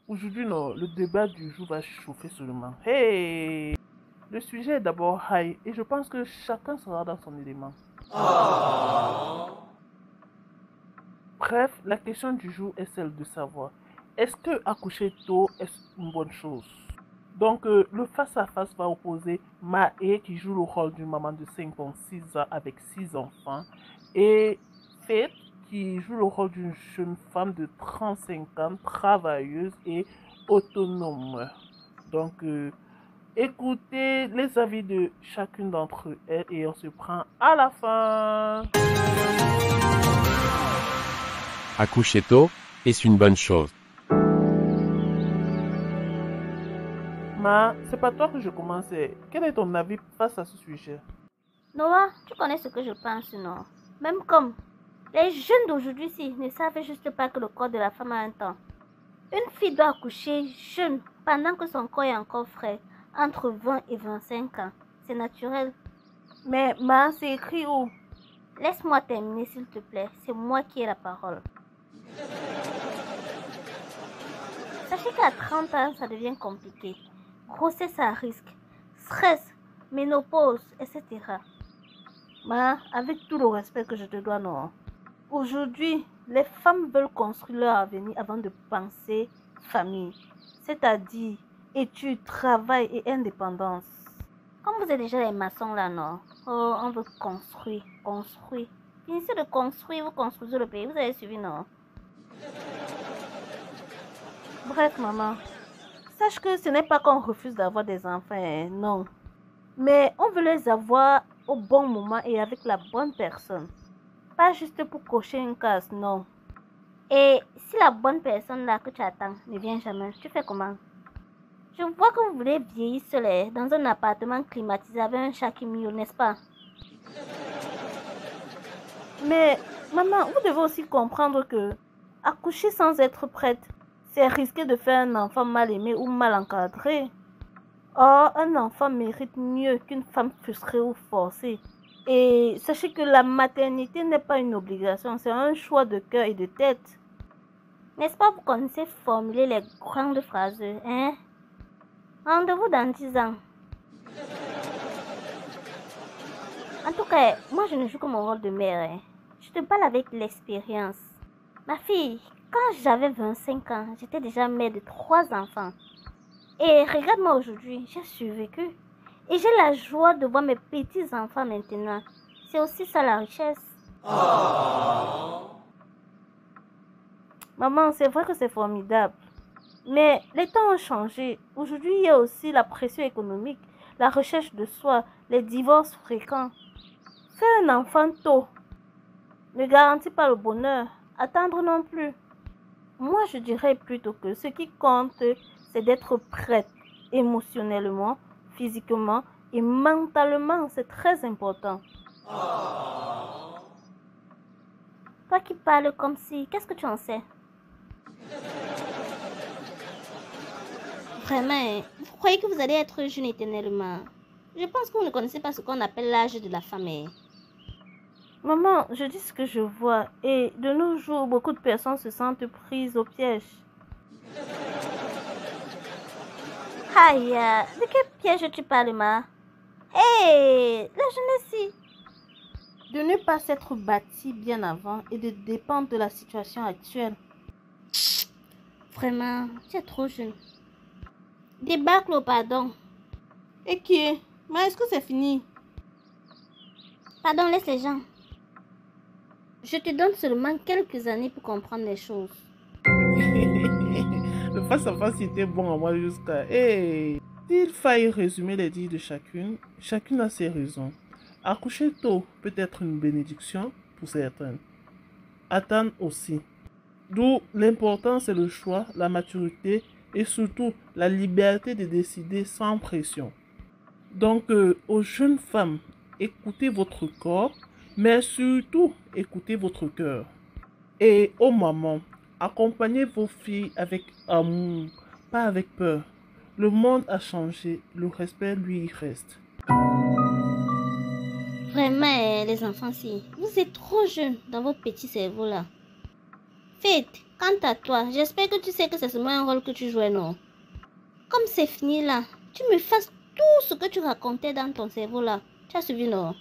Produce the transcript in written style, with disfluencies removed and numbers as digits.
Aujourd'hui, non, le débat du jour va chauffer seulement. Hey! Le sujet est d'abord high et je pense que chacun sera dans son élément. Bref, la question du jour est celle de savoir, est-ce que accoucher tôt est une bonne chose? Donc, le face-à-face va opposer Maë qui joue le rôle d'une maman de 56 ans avec 6 enfants et Faith qui joue le rôle d'une jeune femme de 35 ans, travailleuse et autonome. Donc, écoutez les avis de chacune d'entre elles et on se prend à la fin. Accoucher tôt, est-ce une bonne chose? Ma, c'est pas toi que je commençais. Quel est ton avis face à ce sujet? Noah, tu connais ce que je pense, non? Même comme les jeunes d'aujourd'hui-ci ne savent juste pas que le corps de la femme a un temps. Une fille doit accoucher jeune pendant que son corps est encore frais, entre 20 et 25 ans. C'est naturel. Mais Ma, c'est écrit où? Laisse-moi terminer, s'il te plaît. C'est moi qui ai la parole. Sachez qu'à 30 ans, ça devient compliqué. Grossesse à risque, stress, ménopause, etc. Ma, avec tout le respect que je te dois, non. Aujourd'hui, les femmes veulent construire leur avenir avant de penser famille. C'est-à-dire études, travail et indépendance. Comme vous êtes déjà les maçons là, non? Oh, on veut construire. Finissez de construire, vous construisez le pays. Vous avez suivi, non? Bref, maman, sache que ce n'est pas qu'on refuse d'avoir des enfants, hein, non. Mais on veut les avoir au bon moment et avec la bonne personne. Pas juste pour cocher une case, non. Et si la bonne personne là que tu attends ne vient jamais, tu fais comment? Je vois que vous voulez vieillir seul dans un appartement climatisé avec un chat qui miaule, n'est-ce pas? Mais, maman, vous devez aussi comprendre que accoucher sans être prête, c'est risquer de faire un enfant mal aimé ou mal encadré. Or, un enfant mérite mieux qu'une femme frustrée ou forcée. Et sachez que la maternité n'est pas une obligation, c'est un choix de cœur et de tête. N'est-ce pas vous connaissez formuler les grandes phrases, hein? Rendez-vous dans 10 ans. En tout cas, moi je ne joue que mon rôle de mère. Hein. Je te parle avec l'expérience. Ma fille, quand j'avais 25 ans, j'étais déjà mère de 3 enfants. Et regarde-moi aujourd'hui, j'ai survécu. Et j'ai la joie de voir mes petits-enfants maintenant. C'est aussi ça la richesse. Maman, c'est vrai que c'est formidable. Mais les temps ont changé. Aujourd'hui, il y a aussi la pression économique, la recherche de soi, les divorces fréquents. Faire un enfant tôt ne garantit pas le bonheur. Attendre non plus. Moi, je dirais plutôt que ce qui compte, c'est d'être prête émotionnellement, physiquement et mentalement. C'est très important. Toi qui parles comme si, qu'est-ce que tu en sais? Vraiment, vous croyez que vous allez être jeune éternellement? Je pense que vous ne connaissez pas ce qu'on appelle l'âge de la femme. Maman, je dis ce que je vois et de nos jours, beaucoup de personnes se sentent prises au piège. Aïe, de quel piège tu parles, ma? Hé, la jeunesse. De ne pas s'être bâti bien avant et de dépendre de la situation actuelle. Vraiment, tu es trop jeune. Débâcle, pardon. Et qui est? Mais est-ce que c'est fini? Pardon, laisse les gens. Je te donne seulement quelques années pour comprendre les choses. Le face-à-face était bon à moi jusqu'à... Hey. S'il faille résumer les dires de chacune, chacune a ses raisons. Accoucher tôt peut être une bénédiction pour certaines. Attendre aussi. D'où l'important c'est le choix, la maturité et surtout la liberté de décider sans pression. Donc aux jeunes femmes, écoutez votre corps, mais surtout écoutez votre cœur. Et aux mamans, accompagnez vos filles avec amour, pas avec peur. Le monde a changé, le respect lui il reste. Vraiment, les enfants, si vous êtes trop jeunes dans votre petit cerveau là. Faites, Quant à toi, j'espère que tu sais que c'est seulement un rôle que tu jouais, non? Comme c'est fini là, tu me fasses tout ce que tu racontais dans ton cerveau là. Tu as suivi, non?